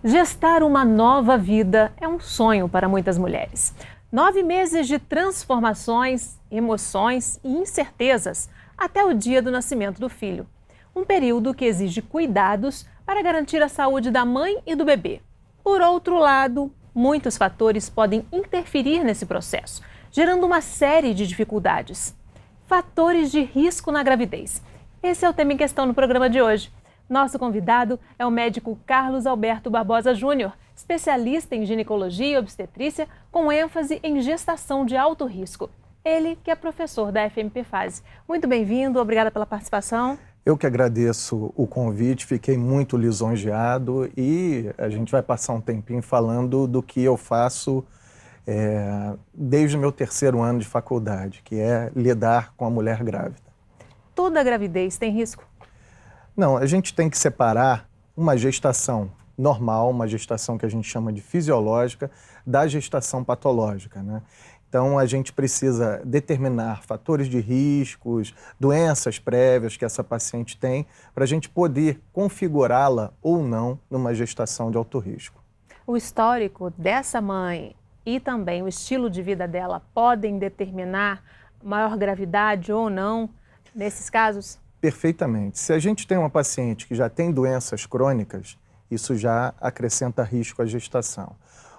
Gestar uma nova vida é um sonho para muitas mulheres. 9 meses de transformações, emoções e incertezas até o dia do nascimento do filho. Um período que exige cuidados para garantir a saúde da mãe e do bebê. Por outro lado, muitos fatores podem interferir nesse processo, gerando uma série de dificuldades. Fatores de risco na gravidez. Esse é o tema em questão no programa de hoje. Nosso convidado é o médico Carlos Alberto Barbosa Júnior, especialista em ginecologia e obstetrícia, com ênfase em gestação de alto risco. Ele que é professor da FMP Fase. Muito bem-vindo, obrigada pela participação. Eu que agradeço o convite, fiquei muito lisonjeado e a gente vai passar um tempinho falando do que eu faço desde o meu 3º ano de faculdade, que é lidar com a mulher grávida. Toda gravidez tem risco? Não, a gente tem que separar uma gestação normal, uma gestação que a gente chama de fisiológica, da gestação patológica, né? Então, a gente precisa determinar fatores de riscos, doenças prévias que essa paciente tem, para a gente poder configurá-la ou não numa gestação de alto risco. O histórico dessa mãe e também o estilo de vida dela podem determinar maior gravidade ou não nesses casos? Perfeitamente. Se a gente tem uma paciente que já tem doenças crônicas, isso já acrescenta risco à gestação.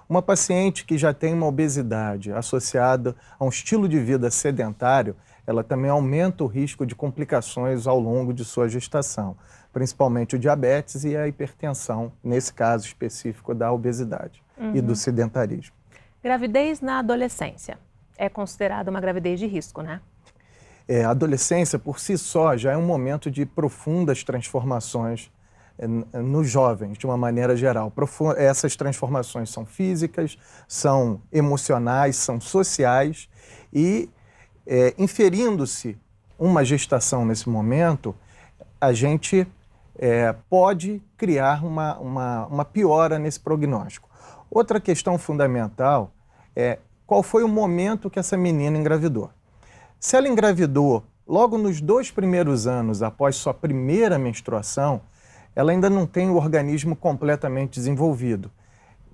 Uma paciente que já tem uma obesidade associada a um estilo de vida sedentário, ela também aumenta o risco de complicações ao longo de sua gestação, principalmente o diabetes e a hipertensão, nesse caso específico da obesidade e do sedentarismo. Gravidez na adolescência é considerada uma gravidez de risco, né? A adolescência, por si só, já é um momento de profundas transformações nos jovens, de uma maneira geral. Essas transformações são físicas, são emocionais, são sociais e, inferindo-se uma gestação nesse momento, a gente pode criar uma piora nesse prognóstico. Outra questão fundamental é qual foi o momento que essa menina engravidou. Se ela engravidou logo nos 2 primeiros anos após sua primeira menstruação, ela ainda não tem o organismo completamente desenvolvido.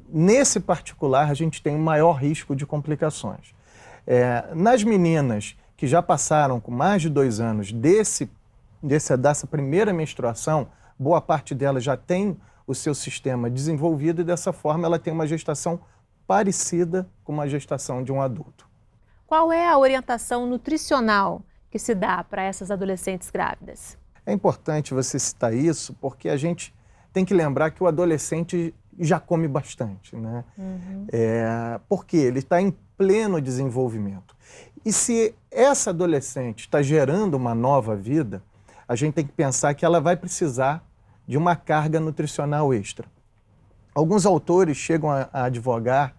Nesse particular, a gente tem um maior risco de complicações. Nas meninas que já passaram com mais de 2 anos dessa primeira menstruação, boa parte delas já tem o seu sistema desenvolvido e dessa forma ela tem uma gestação parecida com uma gestação de um adulto. Qual é a orientação nutricional que se dá para essas adolescentes grávidas? É importante você citar isso porque a gente tem que lembrar que o adolescente já come bastante, né? Porque ele está em pleno desenvolvimento. E se essa adolescente está gerando uma nova vida, a gente tem que pensar que ela vai precisar de uma carga nutricional extra. Alguns autores chegam a advogar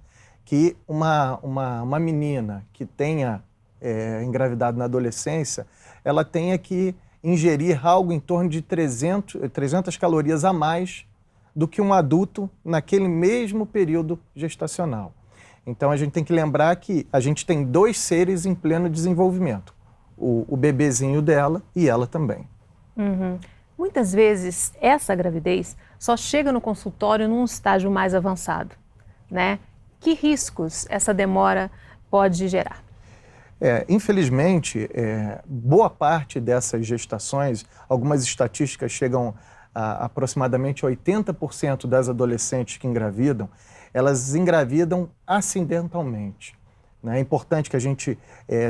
que uma menina que tenha engravidado na adolescência, ela tenha que ingerir algo em torno de 300 calorias a mais do que um adulto naquele mesmo período gestacional. Então a gente tem que lembrar que a gente tem 2 seres em pleno desenvolvimento, o bebezinho dela e ela também. Muitas vezes essa gravidez só chega no consultório num estágio mais avançado, né? Que riscos essa demora pode gerar? Infelizmente, boa parte dessas gestações, algumas estatísticas chegam a aproximadamente 80% das adolescentes que engravidam, elas engravidam acidentalmente. É importante que a gente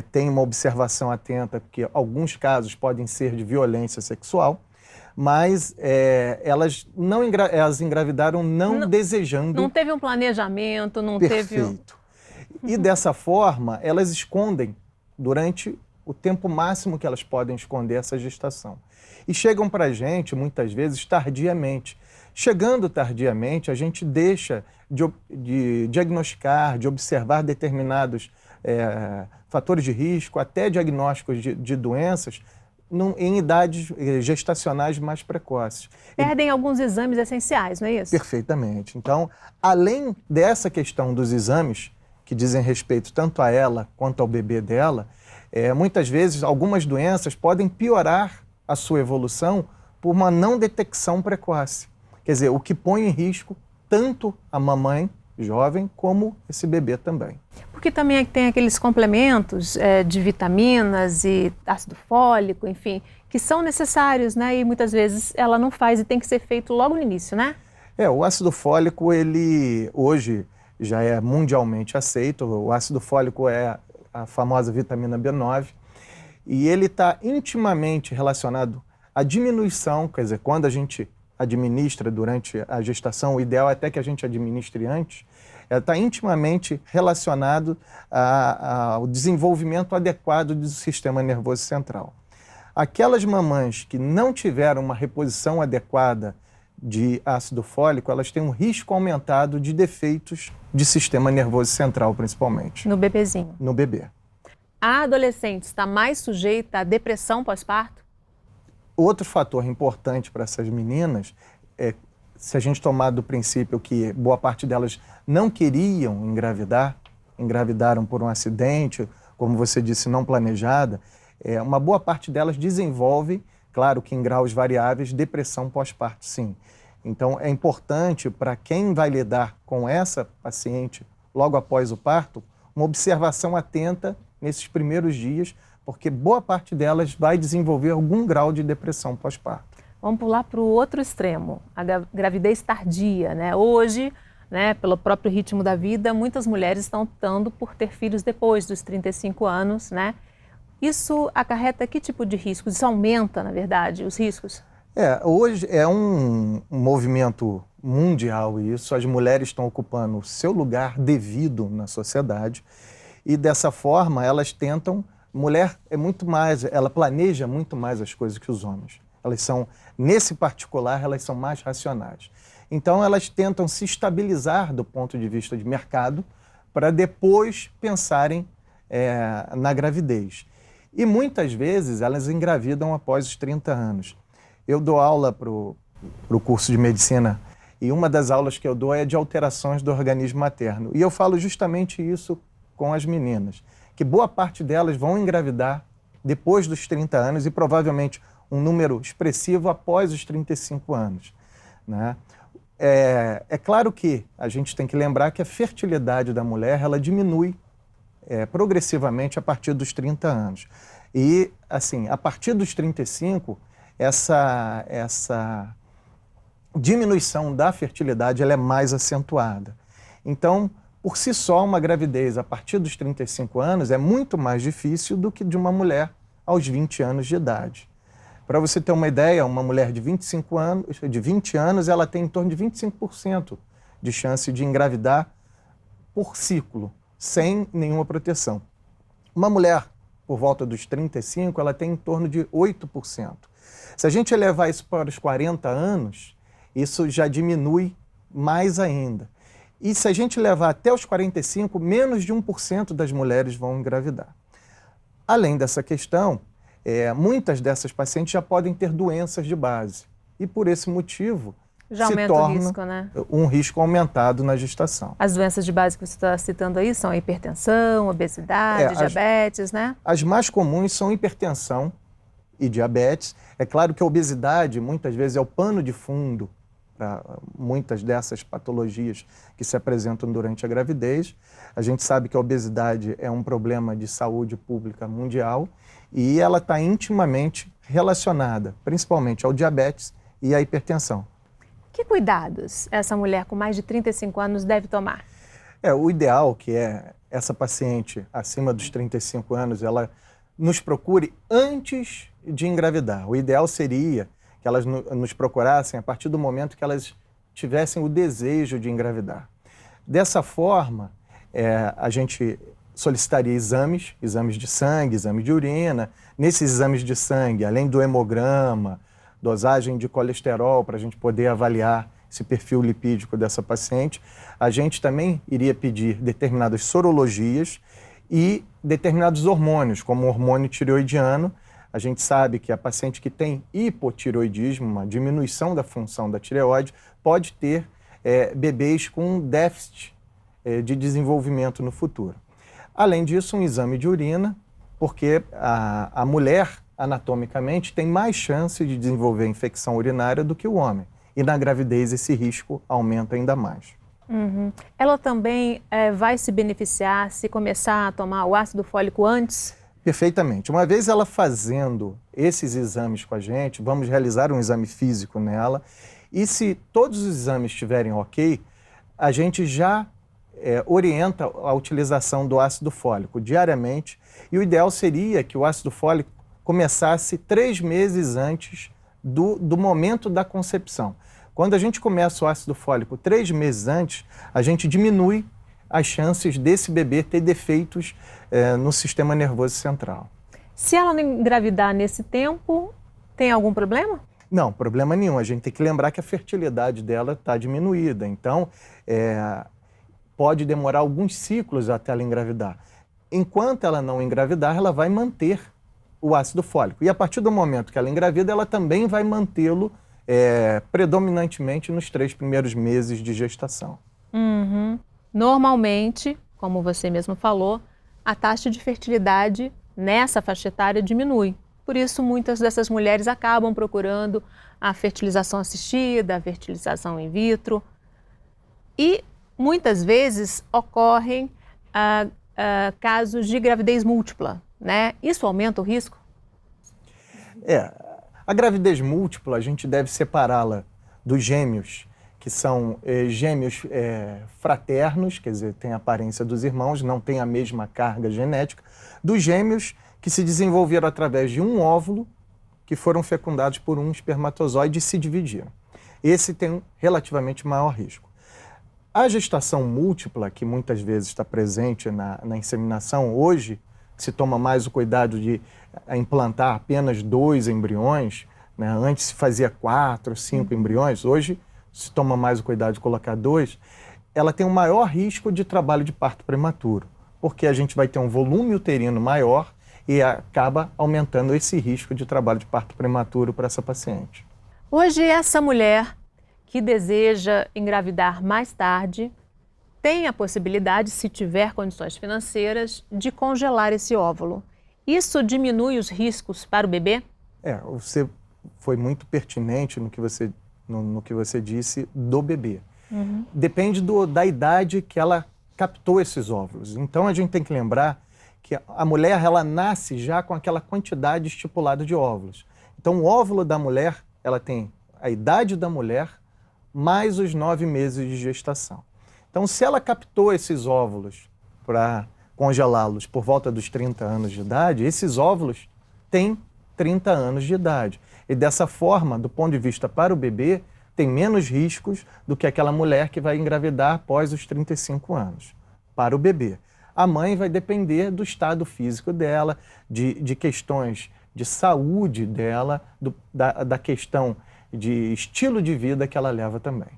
tenha uma observação atenta, porque alguns casos podem ser de violência sexual, mas elas engravidaram não desejando. Não teve um planejamento, não Perfeito. teve... E dessa forma, elas escondem durante o tempo máximo que elas podem esconder essa gestação. E chegam para a gente, muitas vezes, tardiamente. Chegando tardiamente, a gente deixa de diagnosticar, de observar determinados fatores de risco, até diagnósticos de doenças, em idades gestacionais mais precoces. Perdem alguns exames essenciais, não é isso? Perfeitamente. Então, além dessa questão dos exames, que dizem respeito tanto a ela quanto ao bebê dela, muitas vezes algumas doenças podem piorar a sua evolução por uma não detecção precoce. Quer dizer, o que põe em risco tanto a mamãe jovem como esse bebê também. Porque também tem aqueles complementos de vitaminas e ácido fólico, enfim, que são necessários, né? E muitas vezes ela não faz e tem que ser feito logo no início, né? O ácido fólico, ele hoje já é mundialmente aceito. O ácido fólico é a famosa vitamina B9 e ele está intimamente relacionado à diminuição, quer dizer, quando a gente administra durante a gestação, o ideal é até que a gente administre antes, está intimamente relacionado ao desenvolvimento adequado do sistema nervoso central. Aquelas mamães que não tiveram uma reposição adequada de ácido fólico, elas têm um risco aumentado de defeitos de sistema nervoso central, principalmente. No bebezinho. No bebê. A adolescente está mais sujeita à depressão pós-parto? Outro fator importante para essas meninas é, se a gente tomar do princípio que boa parte delas não queriam engravidar, engravidaram por um acidente, como você disse, não planejada, uma boa parte delas desenvolve, claro que em graus variáveis, depressão pós-parto, sim. Então, é importante para quem vai lidar com essa paciente logo após o parto, uma observação atenta nesses primeiros dias, porque boa parte delas vai desenvolver algum grau de depressão pós-parto. Vamos pular para o outro extremo, a gravidez tardia, né? Hoje, né, pelo próprio ritmo da vida, muitas mulheres estão optando por ter filhos depois dos 35 anos, né? Isso acarreta que tipo de riscos? Isso aumenta, na verdade, os riscos? Hoje é um movimento mundial isso. As mulheres estão ocupando o seu lugar devido na sociedade e dessa forma elas tentam. Mulher é muito mais, ela planeja muito mais as coisas que os homens. Elas são, nesse particular, elas são mais racionais. Então elas tentam se estabilizar do ponto de vista de mercado para depois pensarem na gravidez. E muitas vezes elas engravidam após os 30 anos. Eu dou aula para o curso de medicina e uma das aulas que eu dou é de alterações do organismo materno. E eu falo justamente isso com as meninas, que boa parte delas vão engravidar depois dos 30 anos e provavelmente um número expressivo após os 35 anos. Né? É claro que a gente tem que lembrar que a fertilidade da mulher ela diminui progressivamente a partir dos 30 anos. E, assim, a partir dos 35, essa diminuição da fertilidade ela é mais acentuada. Então, por si só, uma gravidez a partir dos 35 anos é muito mais difícil do que de uma mulher aos 20 anos de idade. Para você ter uma ideia, uma mulher de 20 anos, ela tem em torno de 25% de chance de engravidar por ciclo, sem nenhuma proteção. Uma mulher por volta dos 35, ela tem em torno de 8%. Se a gente elevar isso para os 40 anos, isso já diminui mais ainda. E se a gente levar até os 45, menos de 1% das mulheres vão engravidar. Além dessa questão, muitas dessas pacientes já podem ter doenças de base. E por esse motivo, já se aumenta torna o risco, né? Um risco aumentado na gestação. As doenças de base que você está citando aí são a hipertensão, obesidade, diabetes, né? As mais comuns são hipertensão e diabetes. É claro que a obesidade muitas vezes é o pano de fundo para muitas dessas patologias que se apresentam durante a gravidez. A gente sabe que a obesidade é um problema de saúde pública mundial e ela está intimamente relacionada, principalmente ao diabetes e à hipertensão. Que cuidados essa mulher com mais de 35 anos deve tomar? O ideal que é essa paciente acima dos 35 anos, ela nos procure antes de engravidar. O ideal seria que elas nos procurassem a partir do momento que elas tivessem o desejo de engravidar. Dessa forma, a gente solicitaria exames de sangue, exame de urina. Nesses exames de sangue, além do hemograma, dosagem de colesterol para a gente poder avaliar esse perfil lipídico dessa paciente, a gente também iria pedir determinadas sorologias e determinados hormônios, como o hormônio tireoidiano. A gente sabe que a paciente que tem hipotireoidismo, uma diminuição da função da tireoide, pode ter bebês com déficit de desenvolvimento no futuro. Além disso, um exame de urina, porque a mulher, anatomicamente, tem mais chance de desenvolver infecção urinária do que o homem. e na gravidez esse risco aumenta ainda mais. Uhum. Ela também vai se beneficiar se começar a tomar o ácido fólico antes? Perfeitamente. Uma vez ela fazendo esses exames com a gente, vamos realizar um exame físico nela, e se todos os exames estiverem ok, a gente já orienta a utilização do ácido fólico diariamente, e o ideal seria que o ácido fólico começasse 3 meses antes do momento da concepção. Quando a gente começa o ácido fólico 3 meses antes, a gente diminui as chances desse bebê ter defeitos no sistema nervoso central. Se ela não engravidar nesse tempo, tem algum problema? Não, problema nenhum. A gente tem que lembrar que a fertilidade dela está diminuída. Então, pode demorar alguns ciclos até ela engravidar. Enquanto ela não engravidar, ela vai manter o ácido fólico. E a partir do momento que ela engravida, ela também vai mantê-lo predominantemente nos 3 primeiros meses de gestação. Uhum. Normalmente, como você mesmo falou, a taxa de fertilidade nessa faixa etária diminui. Por isso, muitas dessas mulheres acabam procurando a fertilização assistida, a fertilização in vitro. E muitas vezes ocorrem casos de gravidez múltipla, né? Isso aumenta o risco? A gravidez múltipla, a gente deve separá-la dos gêmeos, que são gêmeos fraternos, quer dizer, têm a aparência dos irmãos, não têm a mesma carga genética, dos gêmeos que se desenvolveram através de um óvulo, que foram fecundados por um espermatozoide e se dividiram. Esse tem um relativamente maior risco. A gestação múltipla, que muitas vezes está presente na inseminação, hoje se toma mais o cuidado de implantar apenas 2 embriões, né? Antes se fazia 4, 5 embriões, hoje se toma mais o cuidado de colocar 2, ela tem um maior risco de trabalho de parto prematuro, porque a gente vai ter um volume uterino maior e acaba aumentando esse risco de trabalho de parto prematuro para essa paciente. Hoje, essa mulher que deseja engravidar mais tarde tem a possibilidade, se tiver condições financeiras, de congelar esse óvulo. Isso diminui os riscos para o bebê? Você foi muito pertinente no que você disse do bebê. Uhum. Depende da idade que ela captou esses óvulos. Então a gente tem que lembrar que a mulher ela nasce já com aquela quantidade estipulada de óvulos. Então o óvulo da mulher, ela tem a idade da mulher mais os 9 meses de gestação. Então se ela captou esses óvulos para congelá-los por volta dos 30 anos de idade, esses óvulos têm 30 anos de idade. E dessa forma, do ponto de vista para o bebê, tem menos riscos do que aquela mulher que vai engravidar após os 35 anos, para o bebê. A mãe vai depender do estado físico dela, de questões de saúde dela, da questão de estilo de vida que ela leva também.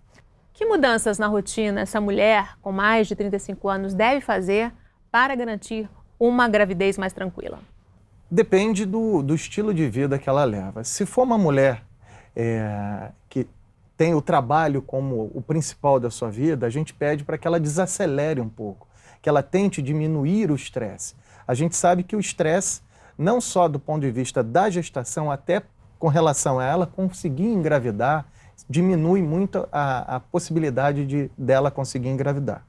Que mudanças na rotina essa mulher com mais de 35 anos deve fazer para garantir uma gravidez mais tranquila? Depende do estilo de vida que ela leva. Se for uma mulher que tem o trabalho como o principal da sua vida, a gente pede para que ela desacelere um pouco, que ela tente diminuir o estresse. A gente sabe que o estresse, não só do ponto de vista da gestação, até com relação a ela conseguir engravidar, diminui muito a possibilidade dela conseguir engravidar.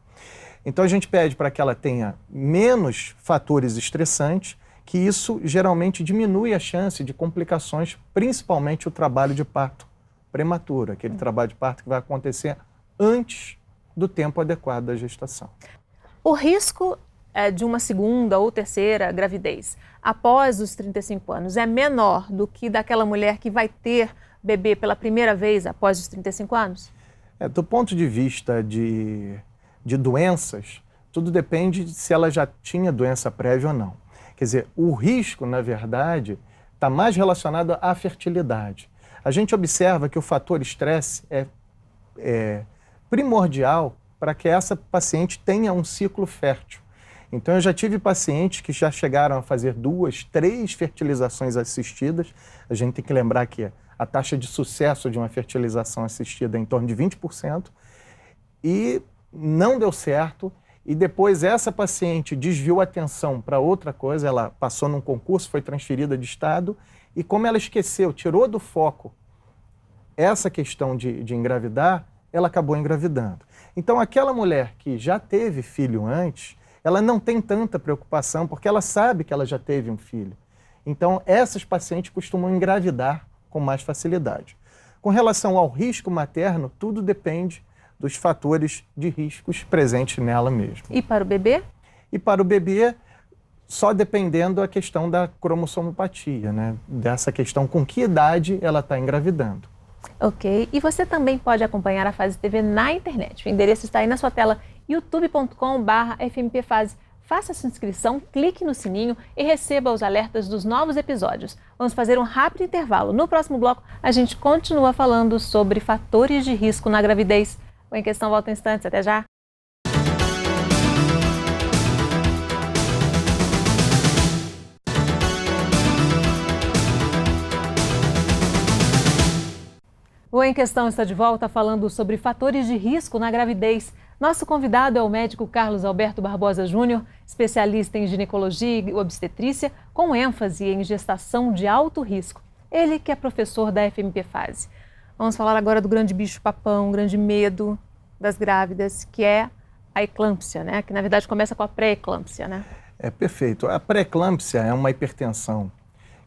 Então a gente pede para que ela tenha menos fatores estressantes, que isso geralmente diminui a chance de complicações, principalmente o trabalho de parto prematuro, aquele trabalho de parto que vai acontecer antes do tempo adequado da gestação. O risco de uma segunda ou terceira gravidez após os 35 anos é menor do que daquela mulher que vai ter bebê pela primeira vez após os 35 anos? Do ponto de vista de doenças, tudo depende de se ela já tinha doença prévia ou não. Quer dizer, o risco, na verdade, está mais relacionado à fertilidade. A gente observa que o fator estresse é primordial para que essa paciente tenha um ciclo fértil. Então, eu já tive pacientes que já chegaram a fazer 2, 3 fertilizações assistidas. A gente tem que lembrar que a taxa de sucesso de uma fertilização assistida é em torno de 20%, e não deu certo. E depois essa paciente desviou a atenção para outra coisa, ela passou num concurso, foi transferida de estado, e como ela esqueceu, tirou do foco essa questão de engravidar, ela acabou engravidando. Então, aquela mulher que já teve filho antes, ela não tem tanta preocupação, porque ela sabe que ela já teve um filho. Então, essas pacientes costumam engravidar com mais facilidade. Com relação ao risco materno, tudo depende dos fatores de riscos presentes nela mesma. E para o bebê? E para o bebê, só dependendo da questão da cromossomopatia, né? Dessa questão com que idade ela está engravidando. Ok, e você também pode acompanhar a Fase TV na internet. O endereço está aí na sua tela, youtube.com/fmpfase. Faça sua inscrição, clique no sininho e receba os alertas dos novos episódios. Vamos fazer um rápido intervalo. No próximo bloco, a gente continua falando sobre fatores de risco na gravidez. O Em Questão volta em instantes. Até já! O Em Questão está de volta falando sobre fatores de risco na gravidez. Nosso convidado é o médico Carlos Alberto Barbosa Júnior, especialista em ginecologia e obstetrícia, com ênfase em gestação de alto risco. Ele que é professor da FMP-Fase. Vamos falar agora do grande bicho-papão, o grande medo das grávidas, que é a eclâmpsia, né? Que na verdade começa com a pré-eclâmpsia, né? É perfeito. A pré-eclâmpsia é uma hipertensão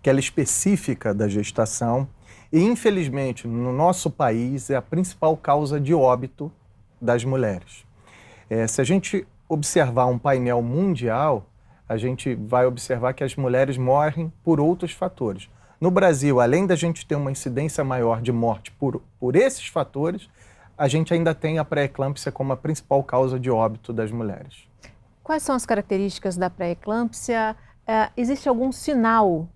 que ela é específica da gestação e, infelizmente, no nosso país é a principal causa de óbito das mulheres. Se a gente observar um painel mundial, a gente vai observar que as mulheres morrem por outros fatores. No Brasil, além da gente ter uma incidência maior de morte por esses fatores, a gente ainda tem a pré-eclâmpsia como a principal causa de óbito das mulheres. Quais são as características da pré-eclâmpsia? Existe algum sinal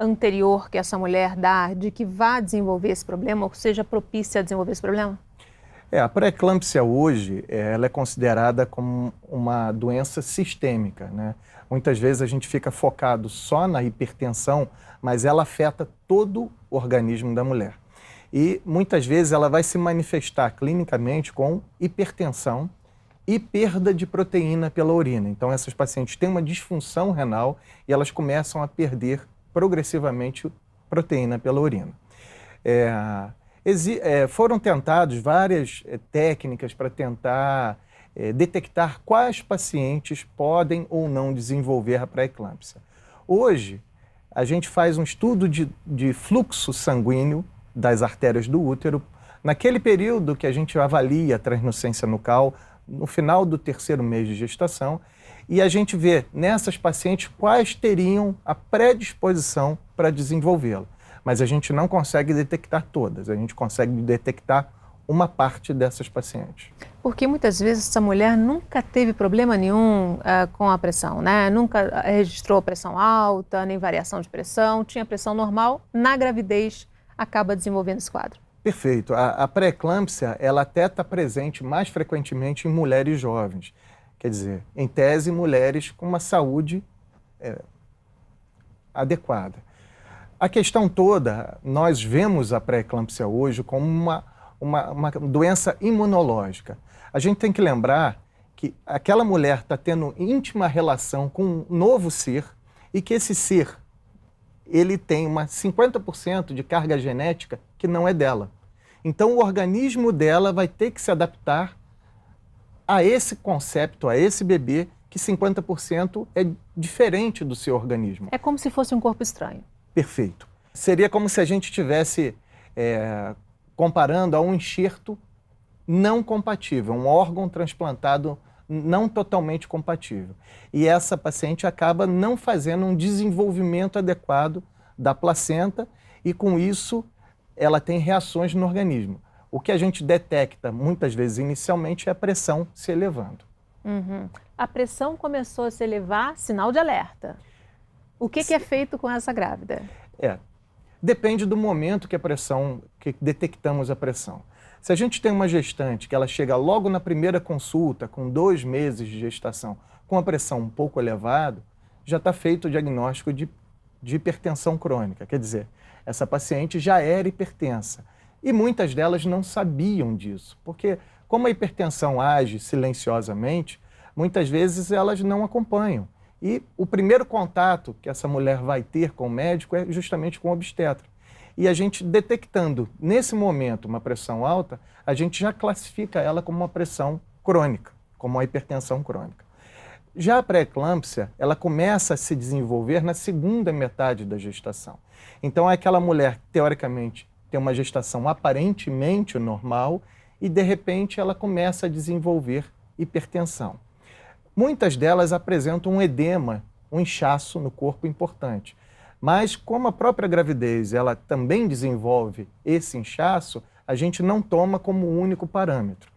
anterior que essa mulher dá de que vá desenvolver esse problema ou seja propícia a desenvolver esse problema? A pré-eclâmpsia hoje, ela é considerada como uma doença sistêmica, né? Muitas vezes a gente fica focado só na hipertensão, mas ela afeta todo o organismo da mulher. E muitas vezes ela vai se manifestar clinicamente com hipertensão e perda de proteína pela urina. Então essas pacientes têm uma disfunção renal e elas começam a perder progressivamente proteína pela urina. Foram tentadas várias técnicas para tentar detectar quais pacientes podem ou não desenvolver a pré-eclâmpsia. Hoje, a gente faz um estudo de fluxo sanguíneo das artérias do útero, naquele período que a gente avalia a transnucência nucal, no final do 3º mês de gestação, e a gente vê nessas pacientes quais teriam a predisposição para desenvolvê-la. Mas a gente não consegue detectar todas, a gente consegue detectar uma parte dessas pacientes. Porque muitas vezes essa mulher nunca teve problema nenhum com a pressão, né? Nunca registrou pressão alta, nem variação de pressão, tinha pressão normal, na gravidez acaba desenvolvendo esse quadro. Perfeito. A pré-eclâmpsia, ela até está presente mais frequentemente em mulheres jovens. Quer dizer, em tese, mulheres com uma saúde adequada. A questão toda, nós vemos a pré-eclâmpsia hoje como uma doença imunológica. A gente tem que lembrar que aquela mulher está tendo íntima relação com um novo ser e que esse ser, ele tem uma 50% de carga genética que não é dela. Então o organismo dela vai ter que se adaptar a esse concepto, a esse bebê, que 50% é diferente do seu organismo. É como se fosse um corpo estranho. Perfeito. Seria como se a gente estivesse comparando a um enxerto não compatível, um órgão transplantado não totalmente compatível. E essa paciente acaba não fazendo um desenvolvimento adequado da placenta e, com isso, ela tem reações no organismo. O que a gente detecta, muitas vezes, inicialmente, é a pressão se elevando. Uhum. A pressão começou a se elevar, sinal de alerta. O que é feito com essa grávida? Depende do momento que detectamos a pressão. Se a gente tem uma gestante que ela chega logo na primeira consulta, com 2 meses de gestação, com a pressão um pouco elevada, já está feito o diagnóstico de hipertensão crônica. Quer dizer, essa paciente já era hipertensa. E muitas delas não sabiam disso, porque como a hipertensão age silenciosamente, muitas vezes elas não acompanham. E o primeiro contato que essa mulher vai ter com o médico é justamente com o obstetra. E a gente detectando, nesse momento, uma pressão alta, a gente já classifica ela como uma pressão crônica, como uma hipertensão crônica. Já a pré-eclâmpsia, ela começa a se desenvolver na segunda metade da gestação. Então é aquela mulher que, teoricamente, tem uma gestação aparentemente normal e, de repente, ela começa a desenvolver hipertensão. Muitas delas apresentam um edema, um inchaço no corpo importante. Mas, como a própria gravidez ela também desenvolve esse inchaço, a gente não toma como único parâmetro.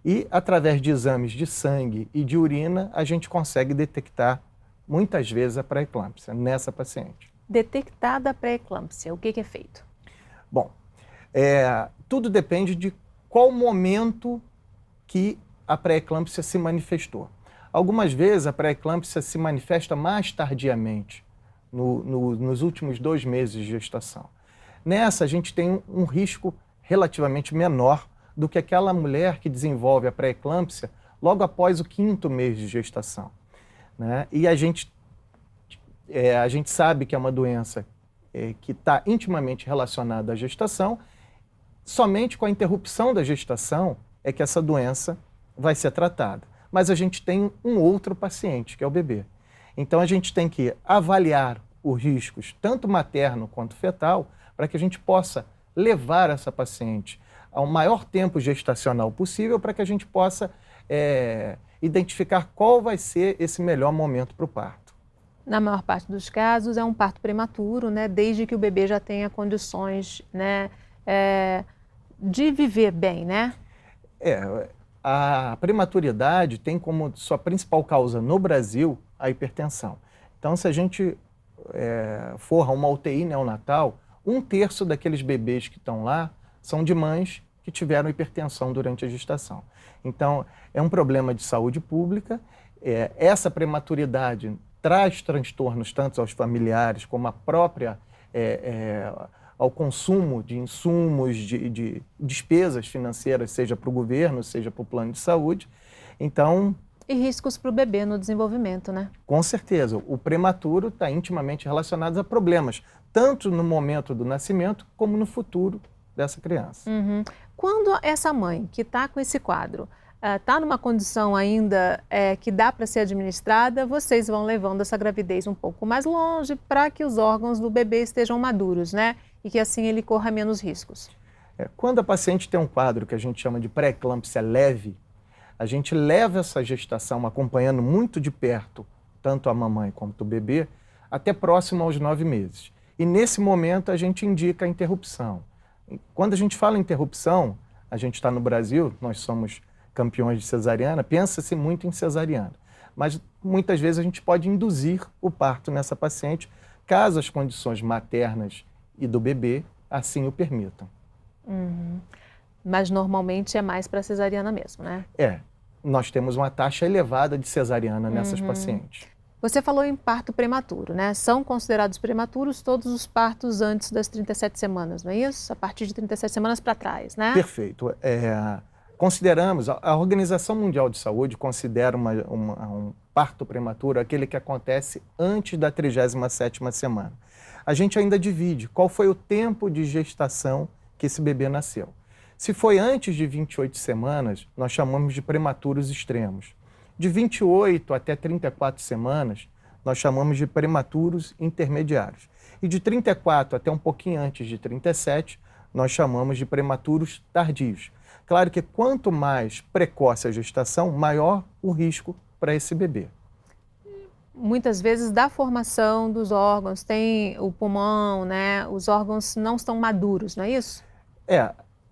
E, através de exames de sangue e de urina, a gente consegue detectar, muitas vezes, a pré-eclâmpsia nessa paciente. Detectada a pré-eclâmpsia, o que é feito? Bom, tudo depende de qual momento que a pré-eclâmpsia se manifestou. Algumas vezes, a pré-eclâmpsia se manifesta mais tardiamente, nos últimos 2 meses de gestação. Nessa, a gente tem um risco relativamente menor do que aquela mulher que desenvolve a pré-eclâmpsia logo após o 5º mês de gestação, né? E a gente sabe que é uma doença que está intimamente relacionada à gestação. Somente com a interrupção da gestação é que essa doença vai ser tratada. Mas a gente tem um outro paciente, que é o bebê. Então a gente tem que avaliar os riscos, tanto materno quanto fetal, para que a gente possa levar essa paciente ao maior tempo gestacional possível para que a gente possa identificar qual vai ser esse melhor momento para o parto. Na maior parte dos casos é um parto prematuro, né? Desde que o bebê já tenha condições, né, de viver bem, né? A prematuridade tem como sua principal causa no Brasil a hipertensão. Então, se a gente for a uma UTI neonatal, 1/3 daqueles bebês que estão lá são de mães que tiveram hipertensão durante a gestação. Então, é um problema de saúde pública. Essa prematuridade traz transtornos tanto aos familiares como ao consumo de insumos, de despesas financeiras, seja para o governo, seja para o plano de saúde. Então, e riscos para o bebê no desenvolvimento, né? Com certeza. O prematuro está intimamente relacionado a problemas, tanto no momento do nascimento como no futuro dessa criança. Uhum. Quando essa mãe que está com esse quadro está numa condição ainda que dá para ser administrada, vocês vão levando essa gravidez um pouco mais longe para que os órgãos do bebê estejam maduros, né? E que assim ele corra menos riscos. Quando a paciente tem um quadro que a gente chama de pré-eclâmpsia leve, a gente leva essa gestação acompanhando muito de perto, tanto a mamãe quanto o bebê, até próximo aos 9 meses. E nesse momento a gente indica a interrupção. Quando a gente fala em interrupção, a gente está no Brasil, nós somos campeões de cesariana, pensa-se muito em cesariana. Mas muitas vezes a gente pode induzir o parto nessa paciente, caso as condições maternas e do bebê assim o permitam. Uhum. Mas normalmente é mais para cesariana mesmo, né? Nós temos uma taxa elevada de cesariana nessas pacientes. Você falou em parto prematuro, né? São considerados prematuros todos os partos antes das 37 semanas, não é isso? A partir de 37 semanas para trás, né? Perfeito. Consideramos, a Organização Mundial de Saúde considera um parto prematuro aquele que acontece antes da 37ª semana. A gente ainda divide qual foi o tempo de gestação que esse bebê nasceu. Se foi antes de 28 semanas, nós chamamos de prematuros extremos. De 28 até 34 semanas, nós chamamos de prematuros intermediários. E de 34 até um pouquinho antes de 37, nós chamamos de prematuros tardios. Claro que quanto mais precoce a gestação, maior o risco para esse bebê. Muitas vezes da formação dos órgãos, tem o pulmão, né? Os órgãos não estão maduros, não é isso?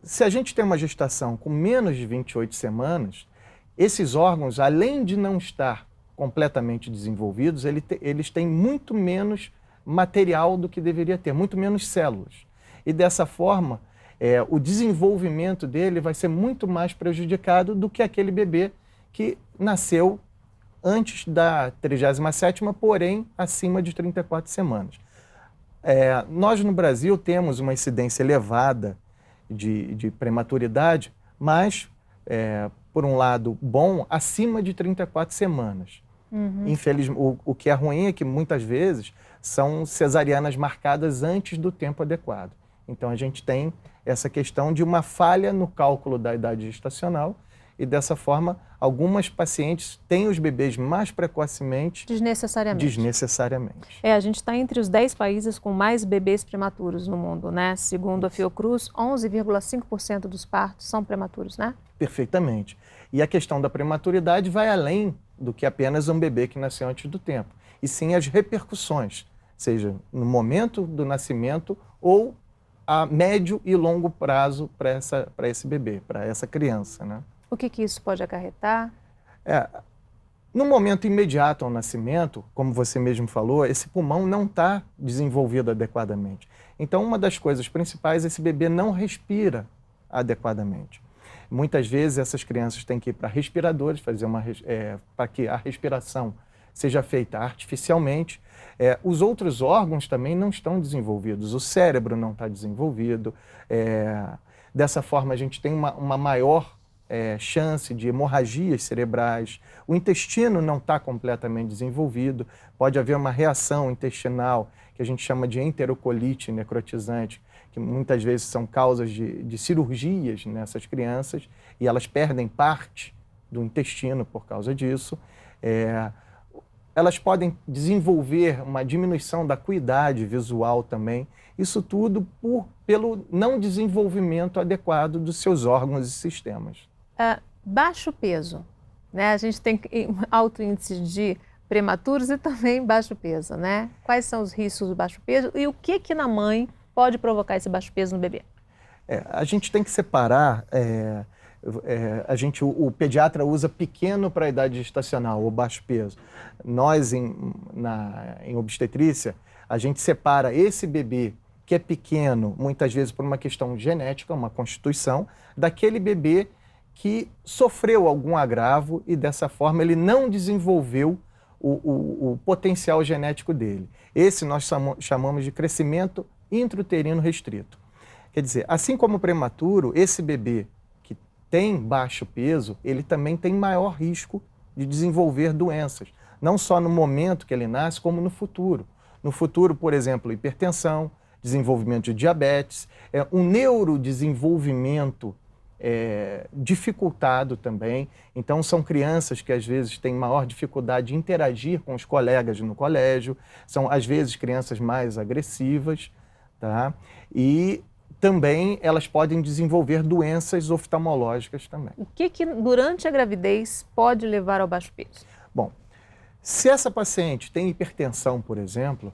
Se a gente tem uma gestação com menos de 28 semanas, esses órgãos, além de não estar completamente desenvolvidos, eles têm muito menos material do que deveria ter, muito menos células. E dessa forma, o desenvolvimento dele vai ser muito mais prejudicado do que aquele bebê que nasceu antes da 37ª, porém acima de 34 semanas. Nós no Brasil temos uma incidência elevada de prematuridade, mas, por um lado bom, acima de 34 semanas. Uhum. Infelizmente, o que é ruim é que muitas vezes são cesarianas marcadas antes do tempo adequado. Então, a gente tem essa questão de uma falha no cálculo da idade gestacional e, dessa forma, algumas pacientes têm os bebês mais precocemente. Desnecessariamente. A gente está entre os 10 países com mais bebês prematuros no mundo, né? Segundo a Fiocruz, 11,5% dos partos são prematuros, né? Perfeitamente. E a questão da prematuridade vai além do que apenas um bebê que nasceu antes do tempo, e sim as repercussões, seja no momento do nascimento ou a médio e longo prazo para esse bebê, para essa criança, né? O que isso pode acarretar? No momento imediato ao nascimento, como você mesmo falou, esse pulmão não está desenvolvido adequadamente. Então, uma das coisas principais, esse bebê não respira adequadamente. Muitas vezes essas crianças têm que ir para respiradores, para que a respiração seja feita artificialmente. Os outros órgãos também não estão desenvolvidos, o cérebro não está desenvolvido. Dessa forma, a gente tem uma maior chance de hemorragias cerebrais, o intestino não está completamente desenvolvido, pode haver uma reação intestinal que a gente chama de enterocolite necrotizante, que muitas vezes são causas de cirurgias nessas crianças e elas perdem parte do intestino por causa disso. Elas podem desenvolver uma diminuição da acuidade visual também, isso tudo pelo não desenvolvimento adequado dos seus órgãos e sistemas. Baixo peso, né? A gente tem alto índice de prematuros e também baixo peso, né? Quais são os riscos do baixo peso e o que na mãe pode provocar esse baixo peso no bebê? A gente tem que separar, o pediatra usa pequeno para a idade gestacional, ou baixo peso. Nós, em obstetrícia, a gente separa esse bebê que é pequeno, muitas vezes por uma questão genética, uma constituição, daquele bebê que sofreu algum agravo e, dessa forma, ele não desenvolveu o potencial genético dele. Esse nós chamamos de crescimento intrauterino restrito. Quer dizer, assim como o prematuro, esse bebê que tem baixo peso, ele também tem maior risco de desenvolver doenças, não só no momento que ele nasce, como no futuro. No futuro, por exemplo, hipertensão, desenvolvimento de diabetes, um neurodesenvolvimento dificultado também. Então, são crianças que às vezes têm maior dificuldade de interagir com os colegas no colégio, são às vezes crianças mais agressivas, tá? E também elas podem desenvolver doenças oftalmológicas também. O que durante a gravidez pode levar ao baixo peso? Bom, se essa paciente tem hipertensão, por exemplo,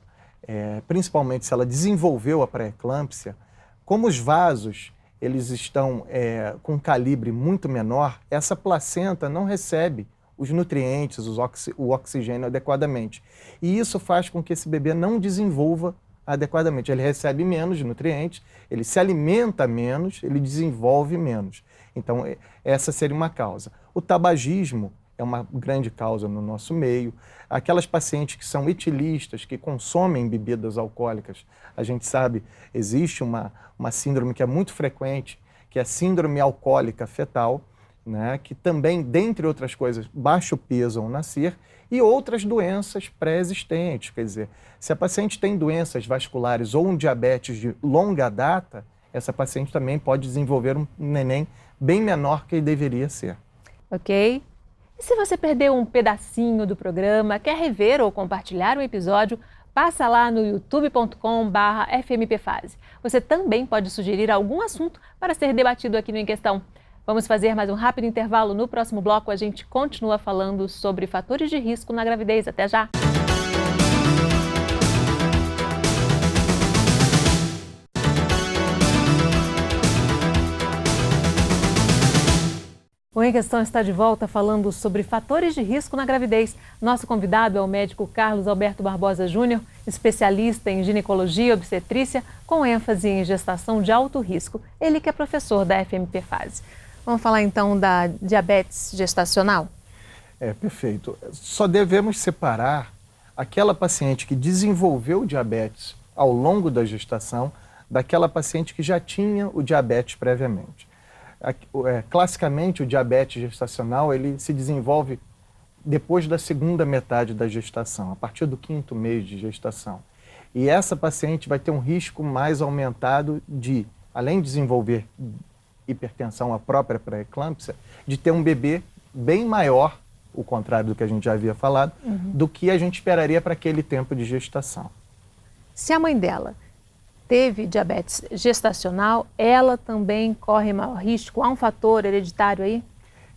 principalmente se ela desenvolveu a pré-eclâmpsia, como os vasos eles estão com um calibre muito menor, essa placenta não recebe os nutrientes, o oxigênio adequadamente. E isso faz com que esse bebê não desenvolva adequadamente. Ele recebe menos nutrientes, ele se alimenta menos, ele desenvolve menos. Então, essa seria uma causa. O tabagismo é uma grande causa no nosso meio. Aquelas pacientes que são etilistas, que consomem bebidas alcoólicas, a gente sabe, existe uma síndrome que é muito frequente, que é a síndrome alcoólica fetal, né, que também, dentre outras coisas, baixa o peso ao nascer, e outras doenças pré-existentes. Quer dizer, se a paciente tem doenças vasculares ou um diabetes de longa data, essa paciente também pode desenvolver um neném bem menor que deveria ser. Ok. E se você perdeu um pedacinho do programa, quer rever ou compartilhar um episódio, passa lá no youtube.com/fmpfase. Você também pode sugerir algum assunto para ser debatido aqui no Em Questão. Vamos fazer mais um rápido intervalo. No próximo bloco, a gente continua falando sobre fatores de risco na gravidez. Até já! O Em Questão está de volta falando sobre fatores de risco na gravidez. Nosso convidado é o médico Carlos Alberto Barbosa Júnior, especialista em ginecologia e obstetrícia, com ênfase em gestação de alto risco. Ele que é professor da FMP-Fase. Vamos falar então da diabetes gestacional? Perfeito. Só devemos separar aquela paciente que desenvolveu diabetes ao longo da gestação daquela paciente que já tinha o diabetes previamente. Classicamente, o diabetes gestacional ele se desenvolve depois da segunda metade da gestação, a partir do 5º mês de gestação. E essa paciente vai ter um risco mais aumentado de, além de desenvolver hipertensão, a própria pré-eclâmpsia, de ter um bebê bem maior, o contrário do que a gente já havia falado, do que a gente esperaria para aquele tempo de gestação. Se a mãe dela teve diabetes gestacional, ela também corre maior risco? Há um fator hereditário aí?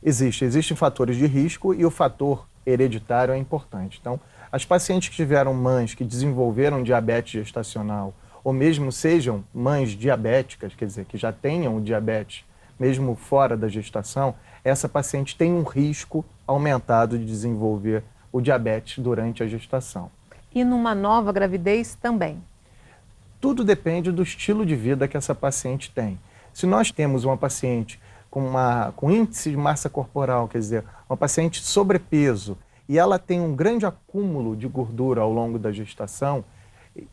Existem fatores de risco e o fator hereditário é importante. Então, as pacientes que tiveram mães que desenvolveram diabetes gestacional ou mesmo sejam mães diabéticas, quer dizer, que já tenham o diabetes mesmo fora da gestação, essa paciente tem um risco aumentado de desenvolver o diabetes durante a gestação. E numa nova gravidez também? Tudo depende do estilo de vida que essa paciente tem. Se nós temos uma paciente com índice de massa corporal, quer dizer, uma paciente sobrepeso, e ela tem um grande acúmulo de gordura ao longo da gestação,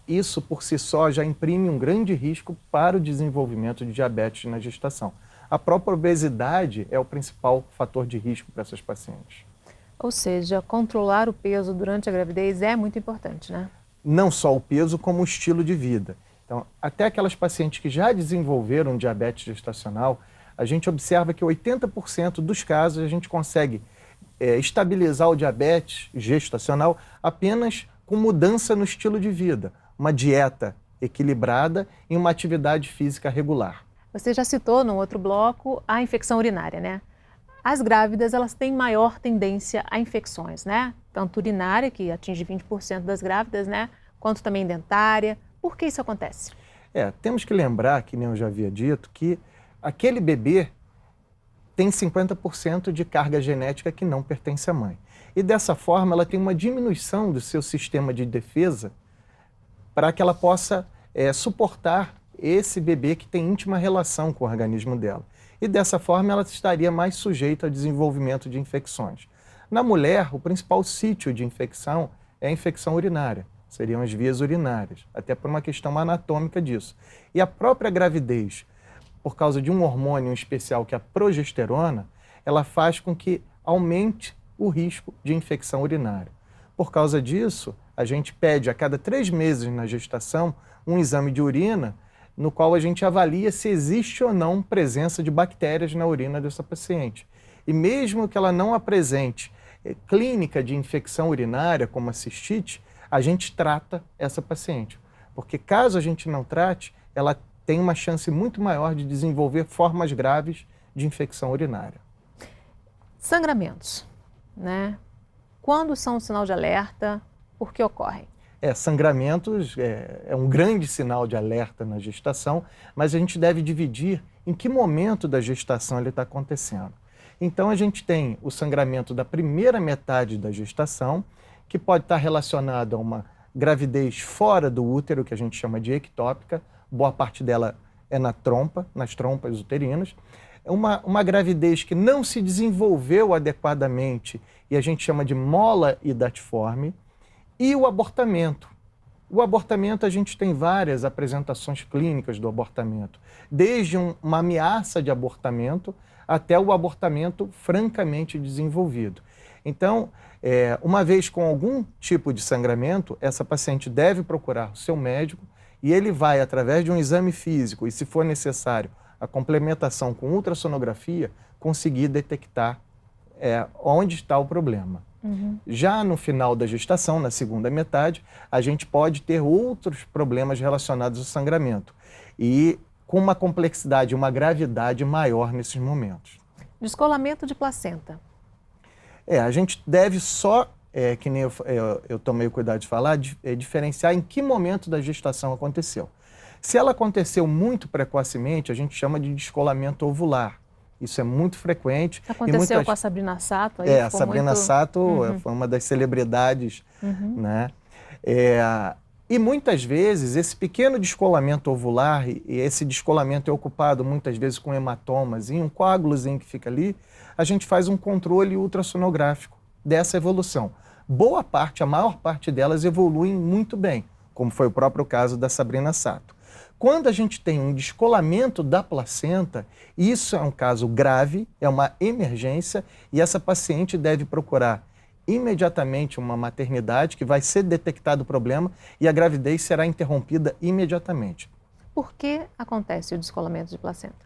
isso por si só já imprime um grande risco para o desenvolvimento de diabetes na gestação. A própria obesidade é o principal fator de risco para essas pacientes. Ou seja, controlar o peso durante a gravidez é muito importante, né? Não só o peso, como o estilo de vida. Então, até aquelas pacientes que já desenvolveram diabetes gestacional, a gente observa que 80% dos casos a gente consegue estabilizar o diabetes gestacional apenas com mudança no estilo de vida, uma dieta equilibrada e uma atividade física regular. Você já citou no outro bloco a infecção urinária, né? As grávidas, elas têm maior tendência a infecções, né? Tanto urinária, que atinge 20% das grávidas, né? Quanto também dentária. Por que isso acontece? Temos que lembrar, que nem eu já havia dito, que aquele bebê tem 50% de carga genética que não pertence à mãe. E dessa forma, ela tem uma diminuição do seu sistema de defesa para que ela possa suportar esse bebê que tem íntima relação com o organismo dela. E dessa forma, ela estaria mais sujeita ao desenvolvimento de infecções. Na mulher, o principal sítio de infecção é a infecção urinária, seriam as vias urinárias, até por uma questão anatômica disso. E a própria gravidez, por causa de um hormônio especial que é a progesterona, ela faz com que aumente o risco de infecção urinária. Por causa disso, a gente pede a cada 3 meses na gestação um exame de urina, no qual a gente avalia se existe ou não presença de bactérias na urina dessa paciente. E mesmo que ela não apresente clínica de infecção urinária, como a cistite, a gente trata essa paciente. Porque caso a gente não trate, ela tem uma chance muito maior de desenvolver formas graves de infecção urinária. Sangramentos, né? Quando são um sinal de alerta? Por que ocorrem? Sangramentos é um grande sinal de alerta na gestação, mas a gente deve dividir em que momento da gestação ele está acontecendo. Então a gente tem o sangramento da primeira metade da gestação, que pode estar relacionado a uma gravidez fora do útero, que a gente chama de ectópica, boa parte dela é na trompa, nas trompas uterinas. Uma gravidez que não se desenvolveu adequadamente e a gente chama de mola hidatiforme. E o abortamento. O abortamento, a gente tem várias apresentações clínicas do abortamento, desde uma ameaça de abortamento até o abortamento francamente desenvolvido. Então, uma vez com algum tipo de sangramento, essa paciente deve procurar o seu médico e ele vai, através de um exame físico e, se for necessário, a complementação com ultrassonografia, conseguir detectar onde está o problema. Já no final da gestação, na segunda metade, a gente pode ter outros problemas relacionados ao sangramento e com uma complexidade, uma gravidade maior nesses momentos. Descolamento de placenta. A gente deve só, que nem eu tomei o cuidado de falar, diferenciar em que momento da gestação aconteceu. Se ela aconteceu muito precocemente, a gente chama de descolamento ovular. Isso é muito frequente. Aconteceu com a Sabrina Sato? A Sabrina Sato foi uma das celebridades, né? E muitas vezes esse pequeno descolamento ovular, e esse descolamento é ocupado muitas vezes com hematomas e um coágulozinho que fica ali, a gente faz um controle ultrassonográfico dessa evolução. Boa parte, a maior parte delas evoluem muito bem, como foi o próprio caso da Sabrina Sato. Quando a gente tem um descolamento da placenta, isso é um caso grave, é uma emergência e essa paciente deve procurar imediatamente uma maternidade, que vai ser detectado o problema e a gravidez será interrompida imediatamente. Por que acontece o descolamento de placenta?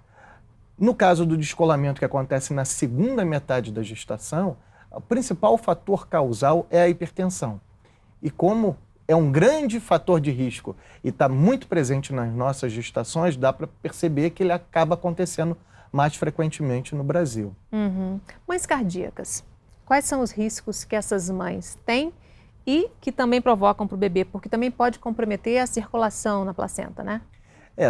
No caso do descolamento que acontece na segunda metade da gestação, o principal fator causal é a hipertensão. E como é um grande fator de risco e está muito presente nas nossas gestações, dá para perceber que ele acaba acontecendo mais frequentemente no Brasil. Mães cardíacas, quais são os riscos que essas mães têm e que também provocam para o bebê? Porque também pode comprometer a circulação na placenta, né?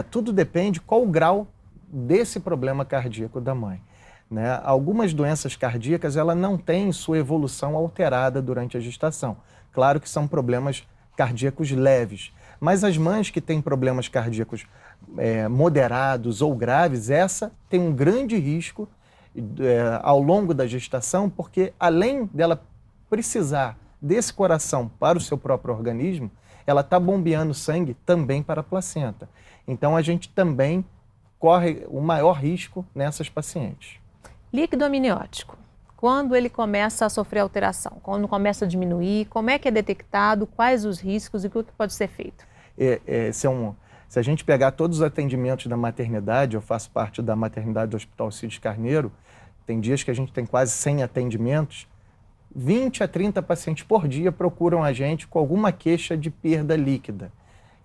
Tudo depende qual o grau desse problema cardíaco da mãe, né? Algumas doenças cardíacas ela não têm sua evolução alterada durante a gestação. Claro que são problemas cardíacos leves, mas as mães que têm problemas cardíacos moderados ou graves, essa tem um grande risco ao longo da gestação, porque além dela precisar desse coração para o seu próprio organismo, ela está bombeando sangue também para a placenta. Então a gente também corre o maior risco nessas pacientes. Líquido amniótico, quando ele começa a sofrer alteração, quando começa a diminuir, como é que é detectado, quais os riscos e o que pode ser feito? Se a gente pegar todos os atendimentos da maternidade, eu faço parte da maternidade do Hospital Cides Carneiro, tem dias que a gente tem quase 100 atendimentos, 20 a 30 pacientes por dia procuram a gente com alguma queixa de perda líquida.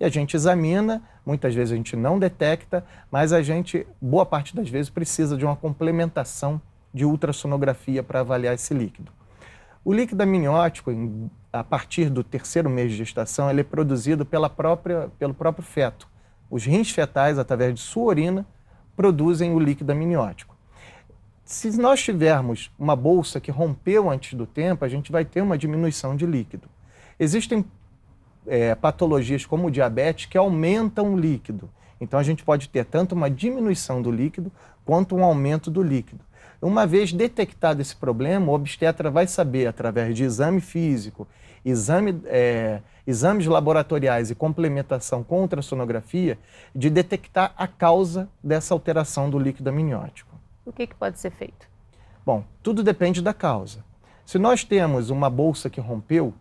E a gente examina, muitas vezes a gente não detecta, mas a gente, boa parte das vezes, precisa de uma complementação de ultrassonografia para avaliar esse líquido. O líquido amniótico, a partir do 3º mês de gestação, ele é produzido pelo próprio feto. Os rins fetais, através de sua urina, produzem o líquido amniótico. Se nós tivermos uma bolsa que rompeu antes do tempo, a gente vai ter uma diminuição de líquido. Existem patologias como o diabetes que aumentam o líquido. Então a gente pode ter tanto uma diminuição do líquido quanto um aumento do líquido. Uma vez detectado esse problema, o obstetra vai saber, através de exame físico, exames laboratoriais e complementação com ultrassonografia, de detectar a causa dessa alteração do líquido amniótico. O que pode ser feito? Bom, tudo depende da causa. Se nós temos uma bolsa que rompeu,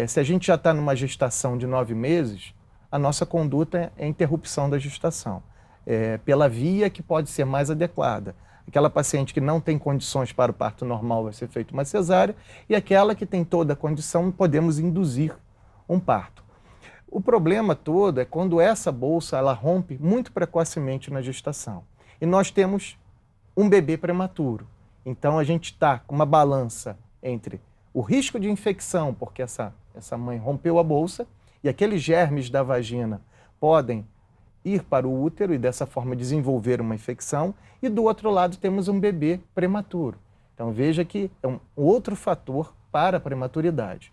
se a gente já está numa gestação de 9 meses, a nossa conduta é a interrupção da gestação, pela via que pode ser mais adequada. Aquela paciente que não tem condições para o parto normal vai ser feita uma cesárea, e aquela que tem toda a condição, podemos induzir um parto. O problema todo é quando essa bolsa ela rompe muito precocemente na gestação. E nós temos um bebê prematuro. Então a gente está com uma balança entre o risco de infecção, porque essa mãe rompeu a bolsa, e aqueles germes da vagina podem ir para o útero e dessa forma desenvolver uma infecção, e do outro lado temos um bebê prematuro. Então veja que é um outro fator para a prematuridade.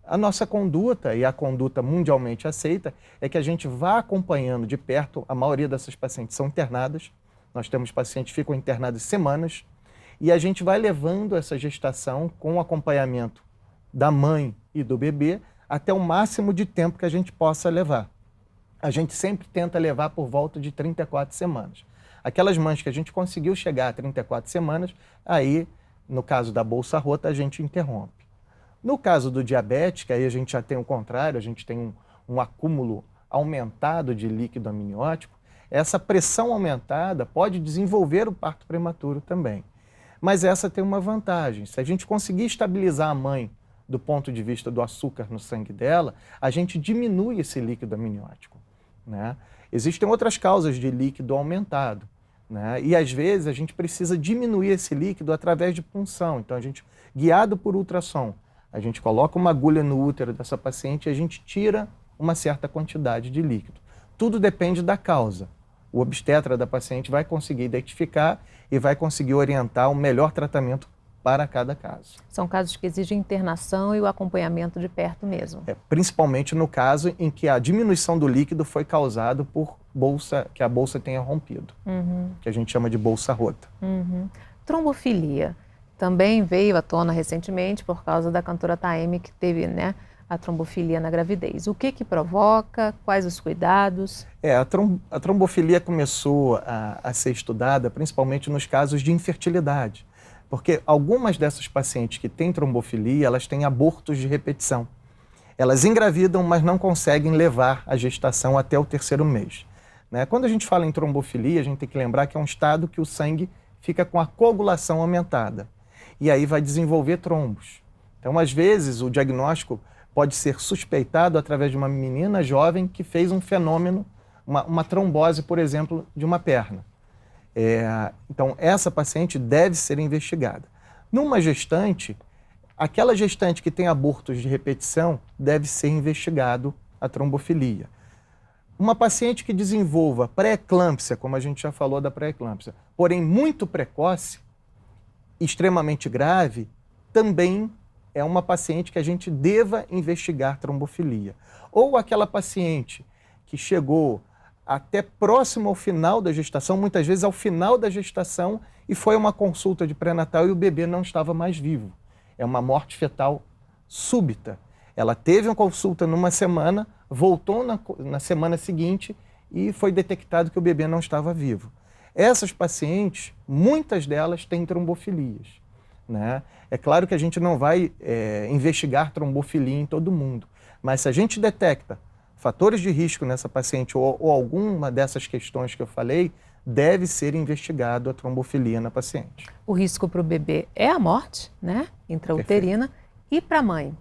A nossa conduta, e a conduta mundialmente aceita, é que a gente vá acompanhando de perto. A maioria dessas pacientes são internadas, nós temos pacientes que ficam internadas semanas, e a gente vai levando essa gestação com o acompanhamento da mãe e do bebê até o máximo de tempo que a gente possa levar. A gente sempre tenta levar por volta de 34 semanas. Aquelas mães que a gente conseguiu chegar a 34 semanas, aí, no caso da bolsa rota, a gente interrompe. No caso do diabético, aí a gente já tem o contrário, a gente tem um acúmulo aumentado de líquido amniótico. Essa pressão aumentada pode desenvolver o parto prematuro também. Mas essa tem uma vantagem: se a gente conseguir estabilizar a mãe do ponto de vista do açúcar no sangue dela, a gente diminui esse líquido amniótico, né? Existem outras causas de líquido aumentado, né? E às vezes a gente precisa diminuir esse líquido através de punção. Então a gente, guiado por ultrassom, a gente coloca uma agulha no útero dessa paciente e a gente tira uma certa quantidade de líquido. Tudo depende da causa. O obstetra da paciente vai conseguir identificar e vai conseguir orientar o melhor tratamento para cada caso. São casos que exigem internação e o acompanhamento de perto mesmo. Principalmente no caso em que a diminuição do líquido foi causado por bolsa, que a bolsa tenha rompido, que a gente chama de bolsa rota. Trombofilia também veio à tona recentemente por causa da cantora Taeme, que teve, né, a trombofilia na gravidez. O que provoca? Quais os cuidados? A trombofilia começou a ser estudada principalmente nos casos de infertilidade. Porque algumas dessas pacientes que têm trombofilia, elas têm abortos de repetição. Elas engravidam, mas não conseguem levar a gestação até o 3º mês. Né? Quando a gente fala em trombofilia, a gente tem que lembrar que é um estado que o sangue fica com a coagulação aumentada. E aí vai desenvolver trombos. Então, às vezes, o diagnóstico pode ser suspeitado através de uma menina jovem que fez um fenômeno, uma trombose, por exemplo, de uma perna. Então, essa paciente deve ser investigada. Numa gestante, aquela gestante que tem abortos de repetição deve ser investigado a trombofilia. Uma paciente que desenvolva pré-eclâmpsia, como a gente já falou da pré-eclâmpsia, porém muito precoce, extremamente grave, também é uma paciente que a gente deva investigar trombofilia. Ou aquela paciente que chegou até próximo ao final da gestação, muitas vezes ao final da gestação, e foi uma consulta de pré-natal e o bebê não estava mais vivo. É uma morte fetal súbita. Ela teve uma consulta numa semana, voltou na semana seguinte e foi detectado que o bebê não estava vivo. Essas pacientes, muitas delas têm trombofilias. Né? É claro que a gente não vai investigar trombofilia em todo mundo, mas se a gente detecta fatores de risco nessa paciente ou alguma dessas questões que eu falei, deve ser investigado a trombofilia na paciente. O risco para o bebê é a morte, né, intrauterina. Perfeito. E para a mãe?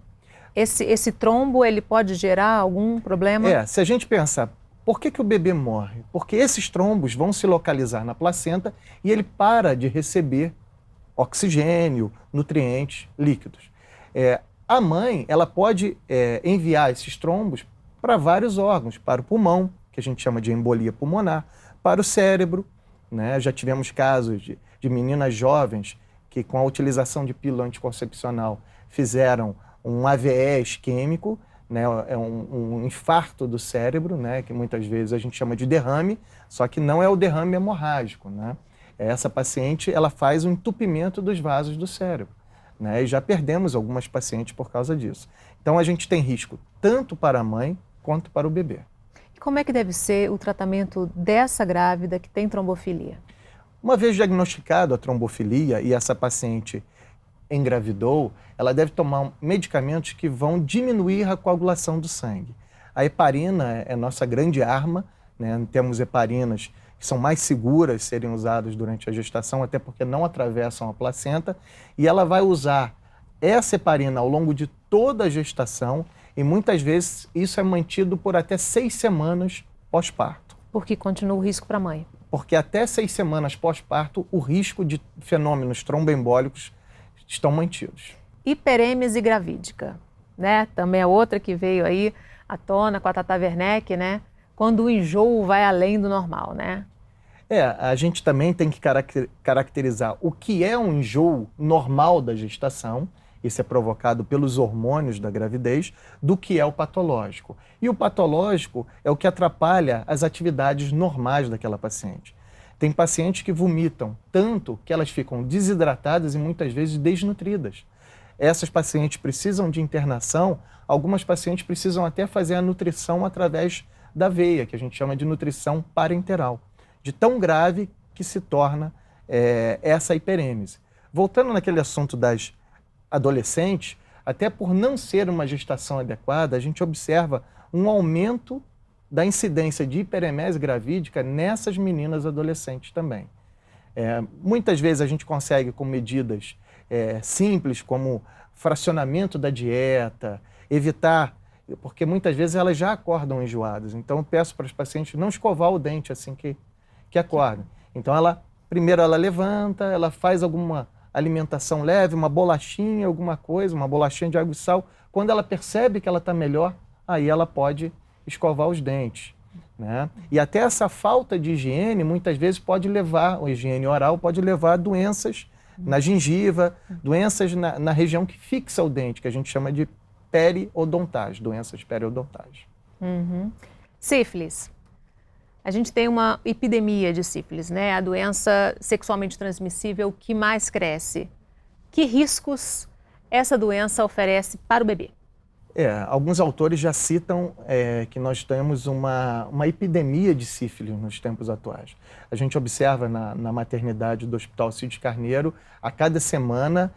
Esse trombo, ele pode gerar algum problema? Se a gente pensar, por que o bebê morre? Porque esses trombos vão se localizar na placenta e ele para de receber oxigênio, nutrientes, líquidos. A mãe, ela pode enviar esses trombos para vários órgãos, para o pulmão, que a gente chama de embolia pulmonar, para o cérebro, né? Já tivemos casos de meninas jovens que com a utilização de pílula anticoncepcional fizeram um AVE isquêmico, né? É um infarto do cérebro, né? Que muitas vezes a gente chama de derrame, só que não é o derrame hemorrágico, né? Essa paciente, ela faz um entupimento dos vasos do cérebro, né? E já perdemos algumas pacientes por causa disso. Então a gente tem risco tanto para a mãe quanto para o bebê. E como é que deve ser o tratamento dessa grávida que tem trombofilia? Uma vez diagnosticado a trombofilia e essa paciente engravidou, ela deve tomar medicamentos que vão diminuir a coagulação do sangue. A heparina é nossa grande arma, né? Temos heparinas que são mais seguras serem usadas durante a gestação, até porque não atravessam a placenta, e ela vai usar essa heparina ao longo de toda a gestação e muitas vezes isso é mantido por até 6 semanas pós-parto. Porque continua o risco para a mãe. Porque até 6 semanas pós-parto o risco de fenômenos tromboembólicos estão mantidos. Hiperêmese gravídica, né? Também é outra que veio aí à tona com a Tata Werneck, né? Quando o enjoo vai além do normal, né? A gente também tem que caracterizar o que é um enjoo normal da gestação, isso é provocado pelos hormônios da gravidez, do que é o patológico. E o patológico é o que atrapalha as atividades normais daquela paciente. Tem pacientes que vomitam tanto que elas ficam desidratadas e muitas vezes desnutridas. Essas pacientes precisam de internação, algumas pacientes precisam até fazer a nutrição através da veia, que a gente chama de nutrição parenteral, de tão grave que se torna essa hiperêmese. Voltando naquele assunto das adolescentes, até por não ser uma gestação adequada, a gente observa um aumento da incidência de hiperemese gravídica nessas meninas adolescentes também. Muitas vezes a gente consegue com medidas simples, como fracionamento da dieta, evitar, porque muitas vezes elas já acordam enjoadas. Então eu peço para os pacientes não escovar o dente assim que acordam. Então primeiro ela levanta, ela faz alguma alimentação leve, uma bolachinha, alguma coisa, uma bolachinha de água e sal. Quando ela percebe que ela está melhor, aí ela pode escovar os dentes, né? E até essa falta de higiene, muitas vezes pode levar, a higiene oral pode levar a doenças na gengiva, doenças na região que fixa o dente, que a gente chama de periodontagem, doenças periodontais. Sífilis. A gente tem uma epidemia de sífilis, né? A doença sexualmente transmissível que mais cresce. Que riscos essa doença oferece para o bebê? Alguns autores já citam que nós temos uma epidemia de sífilis nos tempos atuais. A gente observa na maternidade do Hospital Cid Carneiro, a cada semana,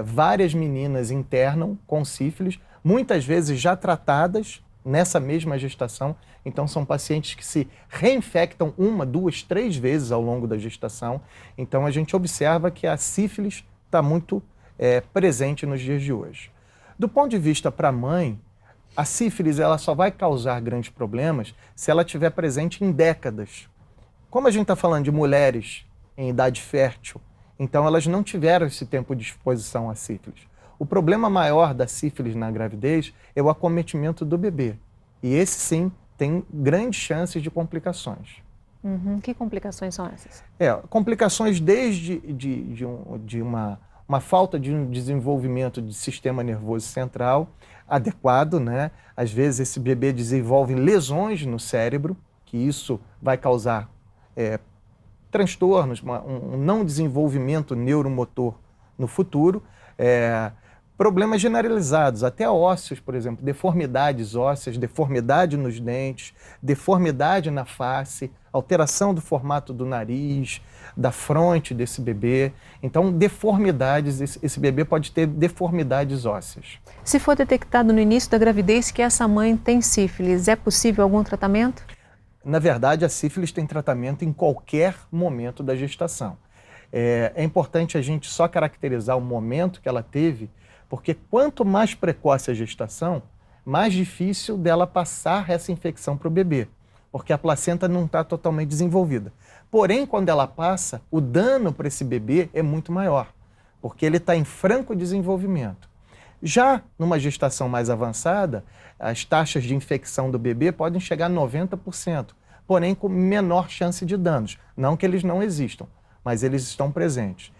várias meninas internam com sífilis, muitas vezes já tratadas nessa mesma gestação. Então, são pacientes que se reinfectam 1, 2, 3 vezes ao longo da gestação. Então, a gente observa que a sífilis está muito presente nos dias de hoje. Do ponto de vista para a mãe, a sífilis ela só vai causar grandes problemas se ela estiver presente em décadas. Como a gente está falando de mulheres em idade fértil, então elas não tiveram esse tempo de exposição à sífilis. O problema maior da sífilis na gravidez é o acometimento do bebê. E esse sim tem grandes chances de complicações. Que complicações são essas? Complicações desde uma falta de um desenvolvimento de sistema nervoso central adequado, né? Às vezes esse bebê desenvolve lesões no cérebro, que isso vai causar transtornos, um não desenvolvimento neuromotor no futuro, problemas generalizados, até ósseos, por exemplo, deformidades ósseas, deformidade nos dentes, deformidade na face, alteração do formato do nariz, da fronte desse bebê. Então, deformidades, esse bebê pode ter deformidades ósseas. Se for detectado no início da gravidez que essa mãe tem sífilis, é possível algum tratamento? Na verdade, a sífilis tem tratamento em qualquer momento da gestação. É importante a gente só caracterizar o momento que ela teve, porque quanto mais precoce a gestação, mais difícil dela passar essa infecção para o bebê, porque a placenta não está totalmente desenvolvida. Porém, quando ela passa, o dano para esse bebê é muito maior, porque ele está em franco desenvolvimento. Já numa gestação mais avançada, as taxas de infecção do bebê podem chegar a 90%, porém com menor chance de danos. Não que eles não existam, mas eles estão presentes.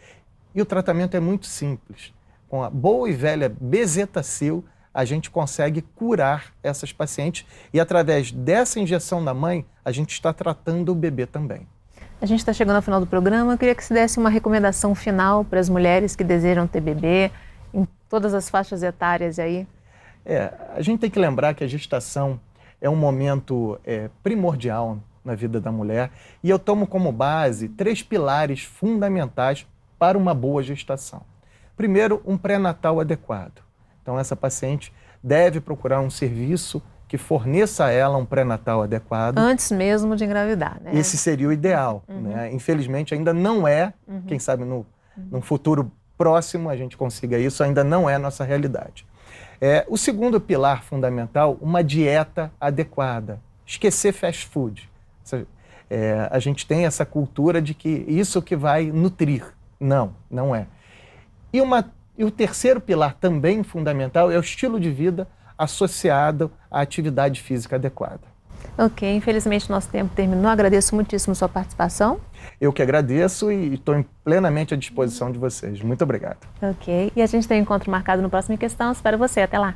E o tratamento é muito simples. Com a boa e velha Bezetacil, a gente consegue curar essas pacientes e através dessa injeção da mãe, a gente está tratando o bebê também. A gente está chegando ao final do programa, eu queria que você desse uma recomendação final para as mulheres que desejam ter bebê, em todas as faixas etárias aí. A gente tem que lembrar que a gestação é um momento primordial na vida da mulher e eu tomo como base 3 pilares fundamentais para uma boa gestação. Primeiro, um pré-natal adequado. Então, essa paciente deve procurar um serviço que forneça a ela um pré-natal adequado. Antes mesmo de engravidar, né? Esse seria o ideal, né? Infelizmente, ainda não é. Quem sabe num futuro próximo a gente consiga isso, ainda não é a nossa realidade. O segundo pilar fundamental, uma dieta adequada. Esquecer fast food. A gente tem essa cultura de que isso que vai nutrir. Não, não é. E o terceiro pilar também fundamental é o estilo de vida associado à atividade física adequada. Ok, infelizmente nosso tempo terminou. Agradeço muitíssimo a sua participação. Eu que agradeço e estou plenamente à disposição de vocês. Muito obrigado. Ok, e a gente tem um encontro marcado no próximo Questão. Espero você. Até lá.